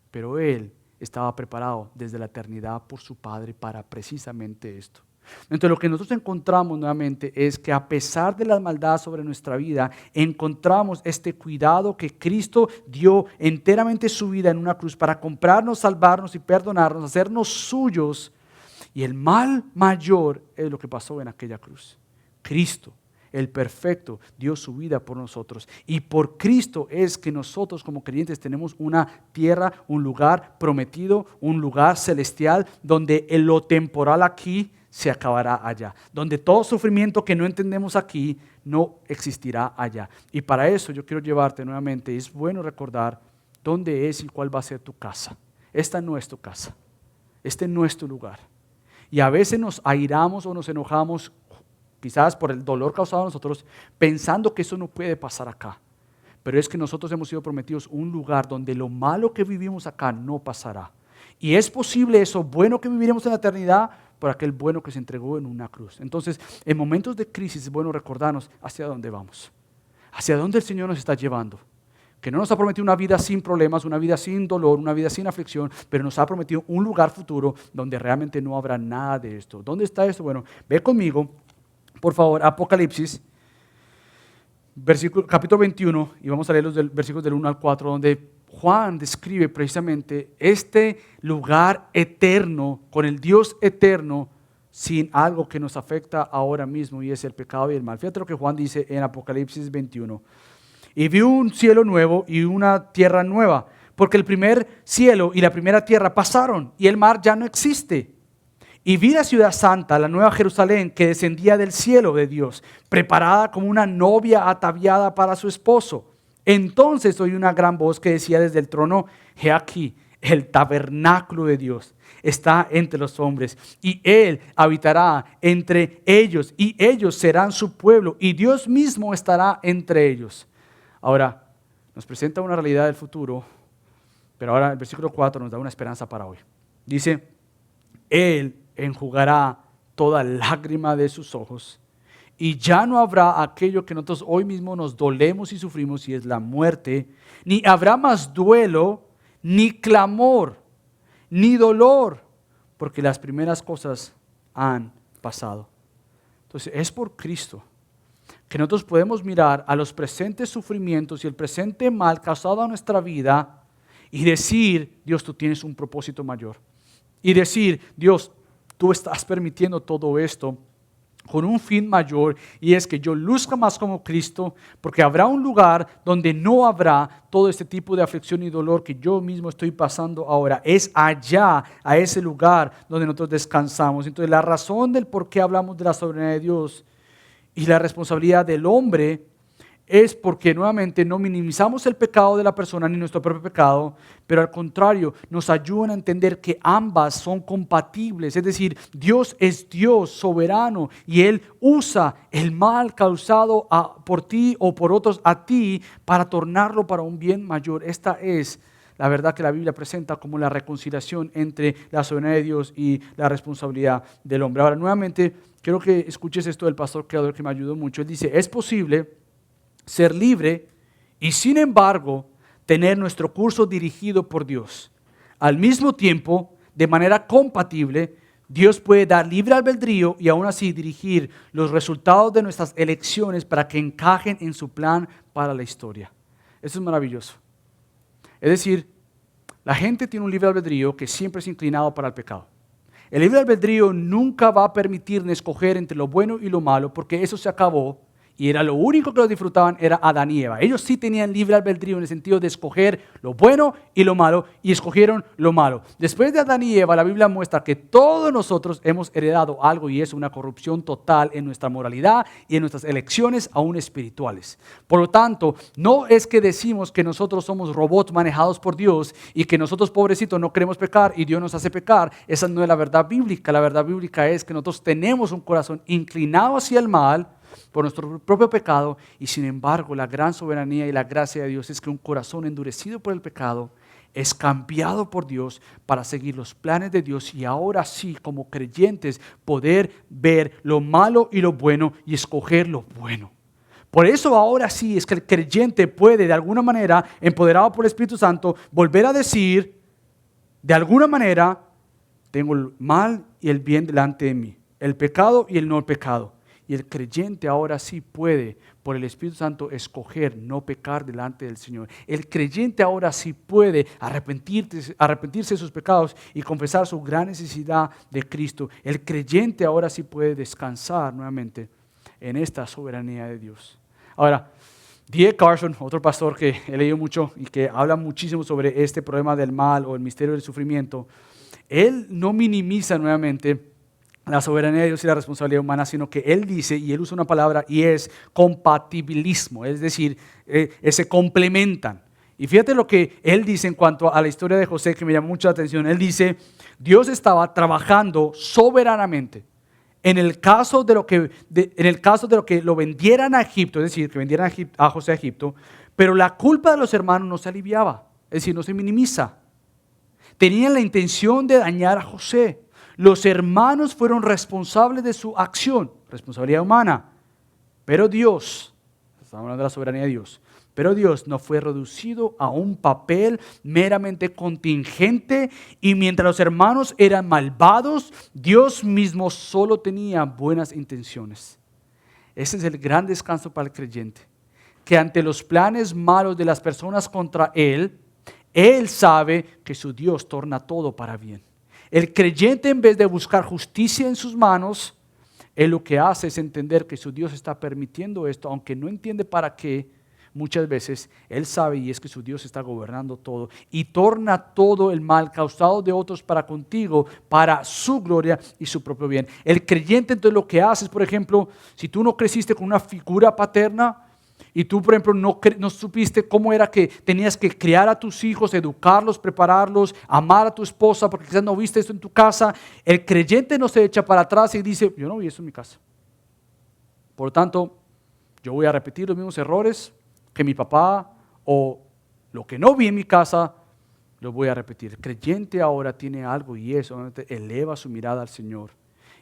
pero Él estaba preparado desde la eternidad por su Padre para precisamente esto. Entonces lo que nosotros encontramos nuevamente es que a pesar de las maldades sobre nuestra vida, encontramos este cuidado que Cristo dio enteramente su vida en una cruz para comprarnos, salvarnos y perdonarnos, hacernos suyos. Y el mal mayor es lo que pasó en aquella cruz. Cristo, el perfecto, dio su vida por nosotros. Y por Cristo es que nosotros como creyentes tenemos una tierra, un lugar prometido, un lugar celestial donde lo temporal aquí se acabará allá. Donde todo sufrimiento que no entendemos aquí no existirá allá. Y para eso yo quiero llevarte nuevamente. Es bueno recordar dónde es y cuál va a ser tu casa. Esta no es tu casa. Este no es tu lugar. Y a veces nos airamos o nos enojamos quizás por el dolor causado a nosotros, pensando que eso no puede pasar acá. Pero es que nosotros hemos sido prometidos un lugar donde lo malo que vivimos acá no pasará. Y es posible eso bueno que viviremos en la eternidad por aquel bueno que se entregó en una cruz. Entonces, en momentos de crisis es bueno recordarnos hacia dónde vamos, hacia dónde el Señor nos está llevando. Que no nos ha prometido una vida sin problemas, una vida sin dolor, una vida sin aflicción, pero nos ha prometido un lugar futuro donde realmente no habrá nada de esto. ¿Dónde está esto? Bueno, ve conmigo. Por favor, Apocalipsis, capítulo 21, y vamos a leer los versículos del 1 al 4, donde Juan describe precisamente este lugar eterno, con el Dios eterno, sin algo que nos afecta ahora mismo, y es el pecado y el mal. Fíjate lo que Juan dice en Apocalipsis 21. Y vi un cielo nuevo y una tierra nueva, porque el primer cielo y la primera tierra pasaron, y el mar ya no existe. Y vi la ciudad santa, la nueva Jerusalén, que descendía del cielo de Dios, preparada como una novia ataviada para su esposo. Entonces oí una gran voz que decía desde el trono: he aquí, el tabernáculo de Dios está entre los hombres, y Él habitará entre ellos, y ellos serán su pueblo, y Dios mismo estará entre ellos. Ahora, nos presenta una realidad del futuro, pero ahora el versículo 4 nos da una esperanza para hoy. Dice: Él enjugará toda lágrima de sus ojos, y ya no habrá aquello que nosotros hoy mismo nos dolemos y sufrimos, y es la muerte, ni habrá más duelo, ni clamor, ni dolor, porque las primeras cosas han pasado. Entonces es por Cristo que nosotros podemos mirar a los presentes sufrimientos y el presente mal causado a nuestra vida y decir: Dios, tú tienes un propósito mayor. Y decir: Dios, tú estás permitiendo todo esto con un fin mayor, y es que yo luzca más como Cristo, porque habrá un lugar donde no habrá todo este tipo de aflicción y dolor que yo mismo estoy pasando ahora. Es allá, a ese lugar donde nosotros descansamos. Entonces la razón del por qué hablamos de la soberanía de Dios y la responsabilidad del hombre es porque nuevamente no minimizamos el pecado de la persona ni nuestro propio pecado, pero al contrario nos ayudan a entender que ambas son compatibles. Es decir, Dios es Dios soberano y Él usa el mal causado por ti o por otros a ti para tornarlo para un bien mayor. Esta es la verdad que la Biblia presenta como la reconciliación entre la soberanía de Dios y la responsabilidad del hombre. Ahora, nuevamente, quiero que escuches esto del pastor creador que me ayudó mucho. Él dice: es posible ser libre y sin embargo tener nuestro curso dirigido por Dios. Al mismo tiempo, de manera compatible, Dios puede dar libre albedrío y aún así dirigir los resultados de nuestras elecciones para que encajen en su plan para la historia. Eso es maravilloso. Es decir, la gente tiene un libre albedrío que siempre es inclinado para el pecado. El libre albedrío nunca va a permitirnos escoger entre lo bueno y lo malo, porque eso se acabó. y era lo único que los disfrutaban, era Adán y Eva. Ellos sí tenían libre albedrío en el sentido de escoger lo bueno y lo malo, y escogieron lo malo. Después de Adán y Eva, la Biblia muestra que todos nosotros hemos heredado algo, y es una corrupción total en nuestra moralidad y en nuestras elecciones, aún espirituales. Por lo tanto, no es que decimos que nosotros somos robots manejados por Dios y que nosotros, pobrecitos, no queremos pecar y Dios nos hace pecar. Esa no es la verdad bíblica. La verdad bíblica es que nosotros tenemos un corazón inclinado hacia el mal por nuestro propio pecado, y sin embargo la gran soberanía y la gracia de Dios es que un corazón endurecido por el pecado es cambiado por Dios para seguir los planes de Dios, y ahora sí, como creyentes, poder ver lo malo y lo bueno y escoger lo bueno. Por eso ahora sí es que el creyente puede de alguna manera, empoderado por el Espíritu Santo, volver a decir, de alguna manera, tengo el mal y el bien delante de mí, el pecado y el no pecado. Y el creyente ahora sí puede, por el Espíritu Santo, escoger no pecar delante del Señor. El creyente ahora sí puede arrepentirse de sus pecados y confesar su gran necesidad de Cristo. El creyente ahora sí puede descansar nuevamente en esta soberanía de Dios. Ahora, D.A. Carson, otro pastor que he leído mucho y que habla muchísimo sobre este problema del mal o el misterio del sufrimiento, él no minimiza nuevamente la soberanía de Dios y la responsabilidad humana, sino que él dice, y él usa una palabra, y es compatibilismo, es decir, se complementan. Y fíjate lo que él dice en cuanto a la historia de José, que me llamó mucho la atención. Él dice, Dios estaba trabajando soberanamente en el caso de lo que lo vendieran a Egipto, es decir, que vendieran a José a Egipto, pero la culpa de los hermanos no se aliviaba, es decir, no se minimiza. Tenían la intención de dañar a José. Los hermanos fueron responsables de su acción, responsabilidad humana. Pero Dios, estamos hablando de la soberanía de Dios, pero Dios no fue reducido a un papel meramente contingente, y mientras los hermanos eran malvados, Dios mismo solo tenía buenas intenciones. Ese es el gran descanso para el creyente, que ante los planes malos de las personas contra él sabe que su Dios torna todo para bien. El creyente, en vez de buscar justicia en sus manos, él lo que hace es entender que su Dios está permitiendo esto, aunque no entiende para qué. Muchas veces él sabe, y es que su Dios está gobernando todo y torna todo el mal causado de otros para contigo, para su gloria y su propio bien. El creyente entonces lo que hace es, por ejemplo, si tú no creciste con una figura paterna, y tú, por ejemplo, no supiste cómo era que tenías que criar a tus hijos, educarlos, prepararlos, amar a tu esposa, porque quizás no viste esto en tu casa, el creyente no se echa para atrás y dice, yo no vi esto en mi casa. Por lo tanto, yo voy a repetir los mismos errores que mi papá, o lo que no vi en mi casa, lo voy a repetir. El creyente ahora tiene algo, y eso eleva su mirada al Señor.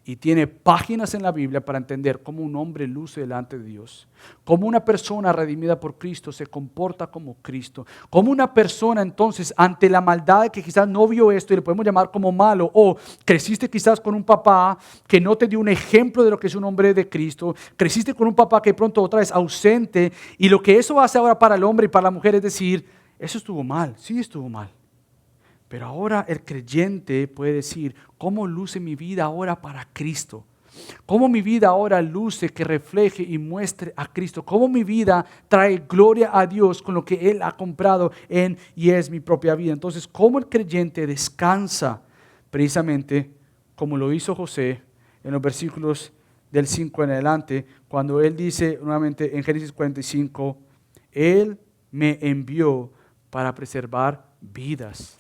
Y tiene páginas en la Biblia para entender cómo un hombre luce delante de Dios, cómo una persona redimida por Cristo se comporta como Cristo, cómo una persona entonces ante la maldad de que quizás no vio esto y le podemos llamar como malo, o creciste quizás con un papá que no te dio un ejemplo de lo que es un hombre de Cristo, creciste con un papá que pronto otra vez ausente, y lo que eso hace ahora para el hombre y para la mujer es decir, eso estuvo mal, sí estuvo mal. Pero ahora el creyente puede decir, ¿cómo luce mi vida ahora para Cristo? ¿Cómo mi vida ahora luce que refleje y muestre a Cristo? ¿Cómo mi vida trae gloria a Dios con lo que Él ha comprado en y es mi propia vida? Entonces, ¿cómo el creyente descansa? Precisamente como lo hizo José en los versículos del 5 en adelante, cuando él dice nuevamente en Génesis 45, Él me envió para preservar vidas.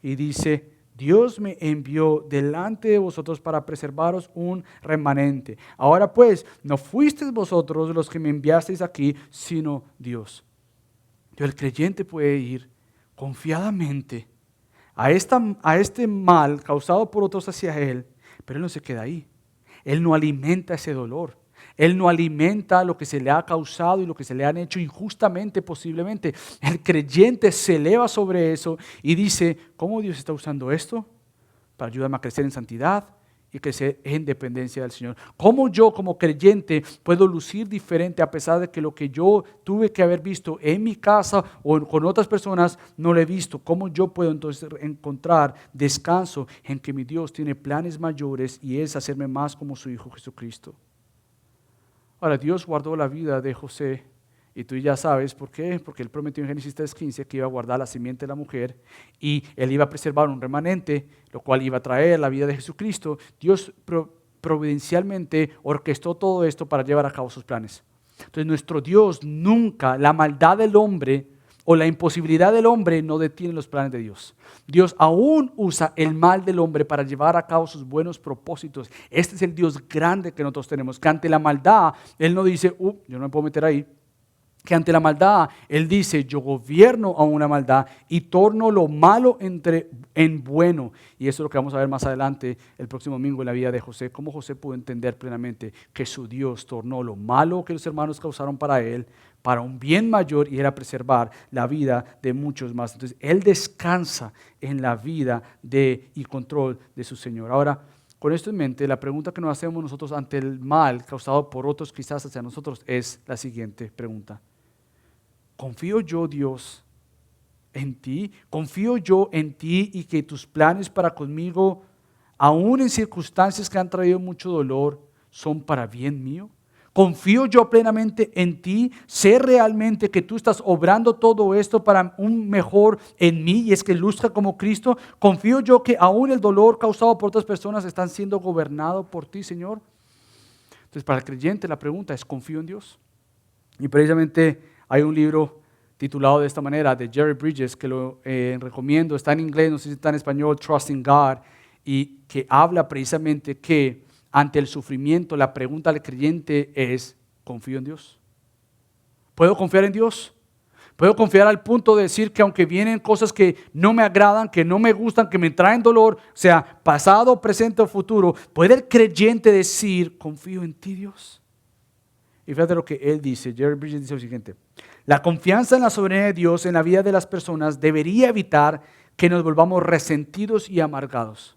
Y dice, Dios me envió delante de vosotros para preservaros un remanente. Ahora pues, no fuisteis vosotros los que me enviasteis aquí, sino Dios. El creyente puede ir confiadamente a este mal causado por otros hacia él, pero él no se queda ahí. Él no alimenta ese dolor. Él no alimenta lo que se le ha causado y lo que se le han hecho injustamente posiblemente. El creyente se eleva sobre eso y dice, ¿cómo Dios está usando esto? Para ayudarme a crecer en santidad y crecer en dependencia del Señor. ¿Cómo yo como creyente puedo lucir diferente a pesar de que lo que yo tuve que haber visto en mi casa o con otras personas no lo he visto? ¿Cómo yo puedo entonces encontrar descanso en que mi Dios tiene planes mayores y es hacerme más como su Hijo Jesucristo? Ahora, Dios guardó la vida de José, y tú ya sabes por qué, porque Él prometió en Génesis 3:15 que iba a guardar la simiente de la mujer y Él iba a preservar un remanente, lo cual iba a traer la vida de Jesucristo. Dios providencialmente orquestó todo esto para llevar a cabo sus planes. Entonces nuestro Dios nunca, la maldad del hombre o la imposibilidad del hombre no detiene los planes de Dios. Dios aún usa el mal del hombre para llevar a cabo sus buenos propósitos. Este es el Dios grande que nosotros tenemos, que ante la maldad, Él no dice, yo no me puedo meter ahí. Que ante la maldad, Él dice, yo gobierno a una maldad y torno lo malo en bueno. Y eso es lo que vamos a ver más adelante, el próximo domingo, en la vida de José. Cómo José pudo entender plenamente que su Dios tornó lo malo que los hermanos causaron para él, para un bien mayor, y era preservar la vida de muchos más. Entonces, Él descansa en la vida y control de su Señor. Ahora, con esto en mente, la pregunta que nos hacemos nosotros ante el mal causado por otros quizás hacia nosotros es la siguiente pregunta. ¿Confío yo, Dios, en ti? ¿Confío yo en ti y que tus planes para conmigo, aún en circunstancias que han traído mucho dolor, son para bien mío? ¿Confío yo plenamente en ti? ¿Sé realmente que tú estás obrando todo esto para un mejor en mí y es que luzca como Cristo? ¿Confío yo que aún el dolor causado por otras personas están siendo gobernado por ti, Señor? Entonces, para el creyente la pregunta es, ¿confío en Dios? Y precisamente hay un libro titulado de esta manera, de Jerry Bridges, que lo recomiendo, está en inglés, no sé si está en español, Trusting God, y que habla precisamente que ante el sufrimiento la pregunta al creyente es, ¿confío en Dios? ¿Puedo confiar en Dios? ¿Puedo confiar al punto de decir que aunque vienen cosas que no me agradan, que no me gustan, que me traen dolor, sea pasado, presente o futuro, puede el creyente decir, confío en ti, Dios? Y fíjate lo que él dice, Jerry Bridges dice lo siguiente: la confianza en la soberanía de Dios en la vida de las personas debería evitar que nos volvamos resentidos y amargados.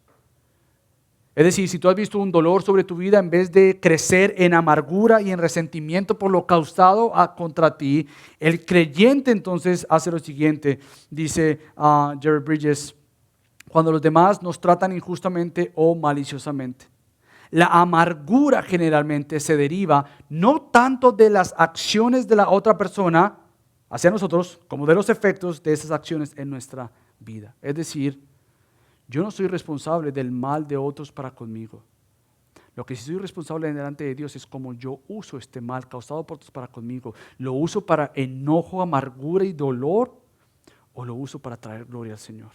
Es decir, si tú has visto un dolor sobre tu vida, en vez de crecer en amargura y en resentimiento por lo causado contra ti, el creyente entonces hace lo siguiente, dice Jerry Bridges, cuando los demás nos tratan injustamente o maliciosamente. La amargura generalmente se deriva no tanto de las acciones de la otra persona hacia nosotros, como de los efectos de esas acciones en nuestra vida. Es decir, yo no soy responsable del mal de otros para conmigo. Lo que sí soy responsable delante de Dios es cómo yo uso este mal causado por otros para conmigo. ¿Lo uso para enojo, amargura y dolor o lo uso para traer gloria al Señor?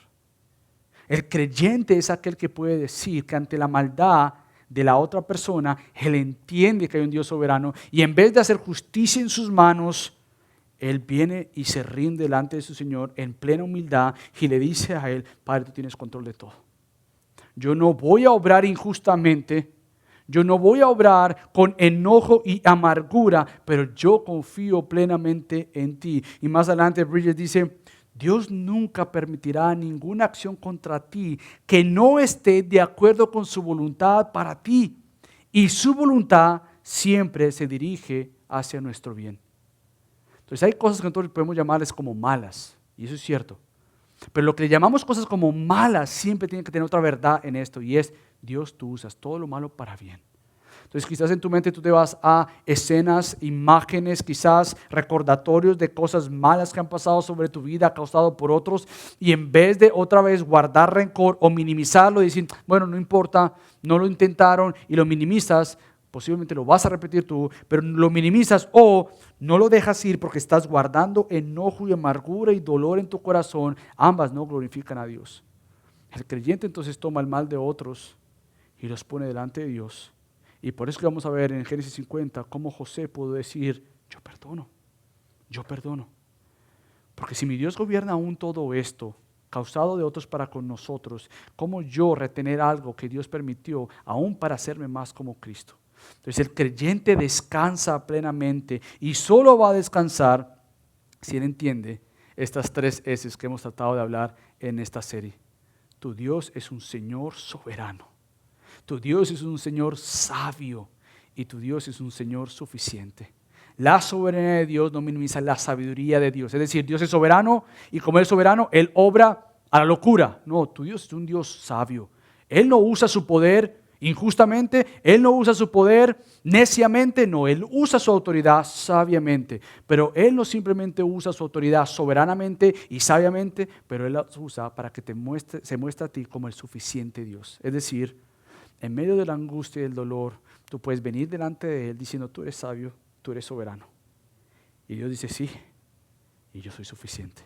El creyente es aquel que puede decir que ante la maldad de la otra persona, él entiende que hay un Dios soberano y en vez de hacer justicia en sus manos, él viene y se rinde delante de su Señor en plena humildad y le dice a él, Padre, tú tienes control de todo. Yo no voy a obrar injustamente, yo no voy a obrar con enojo y amargura, pero yo confío plenamente en ti. Y más adelante Bridges dice, Dios nunca permitirá ninguna acción contra ti que no esté de acuerdo con su voluntad para ti. Y su voluntad siempre se dirige hacia nuestro bien. Entonces hay cosas que nosotros podemos llamarles como malas, y eso es cierto. Pero lo que le llamamos cosas como malas siempre tiene que tener otra verdad en esto, y es, Dios, tú usas todo lo malo para bien. Entonces quizás en tu mente tú te vas a escenas, imágenes, quizás recordatorios de cosas malas que han pasado sobre tu vida, causado por otros, y en vez de otra vez guardar rencor o minimizarlo y decir, bueno, no importa, no lo intentaron y lo minimizas, posiblemente lo vas a repetir tú, pero lo minimizas o no lo dejas ir porque estás guardando enojo y amargura y dolor en tu corazón, ambas no glorifican a Dios. El creyente entonces toma el mal de otros y los pone delante de Dios. Y por eso que vamos a ver en Génesis 50 cómo José pudo decir, yo perdono. Porque si mi Dios gobierna aún todo esto, causado de otros para con nosotros, ¿cómo yo retener algo que Dios permitió aún para hacerme más como Cristo? Entonces el creyente descansa plenamente y solo va a descansar si él entiende estas 3 S's que hemos tratado de hablar en esta serie. Tu Dios es un Señor soberano. Tu Dios es un Señor sabio y tu Dios es un Señor suficiente. La soberanía de Dios no minimiza la sabiduría de Dios. Es decir, Dios es soberano y como Él es soberano, Él obra a la locura. No, tu Dios es un Dios sabio. Él no usa su poder injustamente, Él no usa su poder neciamente, no, Él usa su autoridad sabiamente, pero Él no simplemente usa su autoridad soberanamente y sabiamente, pero Él la usa para que se muestre a ti como el suficiente Dios. Es decir, en medio de la angustia y del dolor, tú puedes venir delante de Él diciendo, tú eres sabio, tú eres soberano. Y Dios dice, sí, y yo soy suficiente.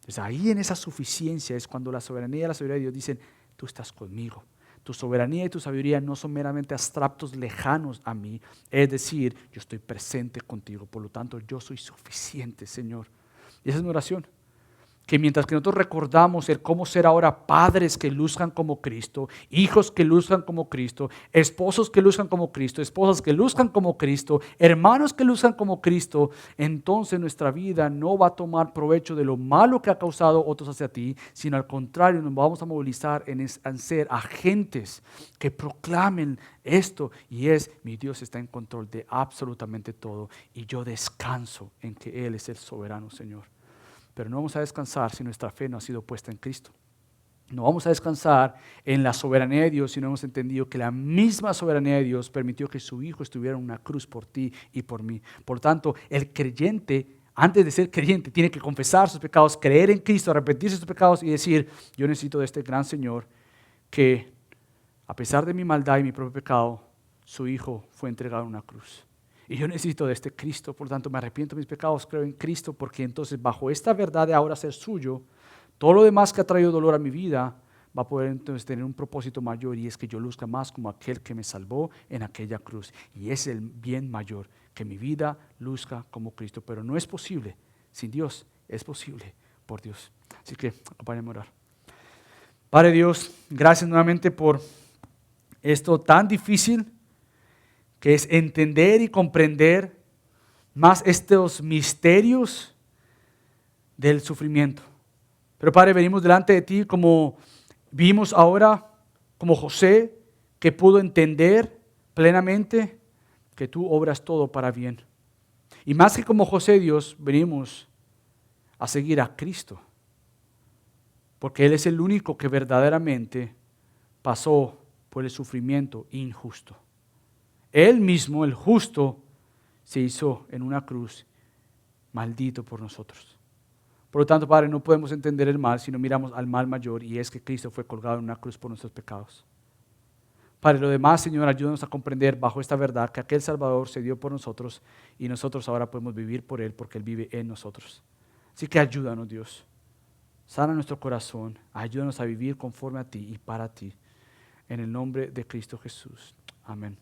Entonces ahí en esa suficiencia es cuando la soberanía y la sabiduría de Dios dicen, tú estás conmigo. Tu soberanía y tu sabiduría no son meramente abstractos lejanos a mí. Es decir, yo estoy presente contigo. Por lo tanto, yo soy suficiente, Señor. Y esa es mi oración. Que mientras que nosotros recordamos el cómo ser ahora padres que luzcan como Cristo, hijos que luzcan como Cristo, esposos que luzcan como Cristo, esposas que luzcan como Cristo, hermanos que luzcan como Cristo, entonces nuestra vida no va a tomar provecho de lo malo que ha causado otros hacia ti, sino al contrario, nos vamos a movilizar en ser agentes que proclamen esto, y es, mi Dios está en control de absolutamente todo, y yo descanso en que Él es el soberano, Señor. Pero no vamos a descansar si nuestra fe no ha sido puesta en Cristo. No vamos a descansar en la soberanía de Dios si no hemos entendido que la misma soberanía de Dios permitió que su Hijo estuviera en una cruz por ti y por mí. Por tanto, el creyente, antes de ser creyente, tiene que confesar sus pecados, creer en Cristo, arrepentirse de sus pecados y decir, yo necesito de este gran Señor que, a pesar de mi maldad y mi propio pecado, su Hijo fue entregado en una cruz. Y yo necesito de este Cristo, por tanto me arrepiento de mis pecados, creo en Cristo, porque entonces bajo esta verdad de ahora ser suyo, todo lo demás que ha traído dolor a mi vida va a poder entonces tener un propósito mayor, y es que yo luzca más como aquel que me salvó en aquella cruz. Y es el bien mayor, que mi vida luzca como Cristo, pero no es posible sin Dios, es posible por Dios. Así que acompáñenme a orar. Padre Dios, gracias nuevamente por esto tan difícil, que es entender y comprender más estos misterios del sufrimiento. Pero Padre, venimos delante de ti como vimos ahora, como José, que pudo entender plenamente que tú obras todo para bien. Y más que como José, Dios, venimos a seguir a Cristo, porque Él es el único que verdaderamente pasó por el sufrimiento injusto. Él mismo, el justo, se hizo en una cruz maldito por nosotros. Por lo tanto, Padre, no podemos entender el mal si no miramos al mal mayor, y es que Cristo fue colgado en una cruz por nuestros pecados. Padre, lo demás, Señor, ayúdanos a comprender bajo esta verdad que aquel Salvador se dio por nosotros y nosotros ahora podemos vivir por Él porque Él vive en nosotros. Así que ayúdanos, Dios. Sana nuestro corazón, ayúdanos a vivir conforme a ti y para ti. En el nombre de Cristo Jesús. Amén.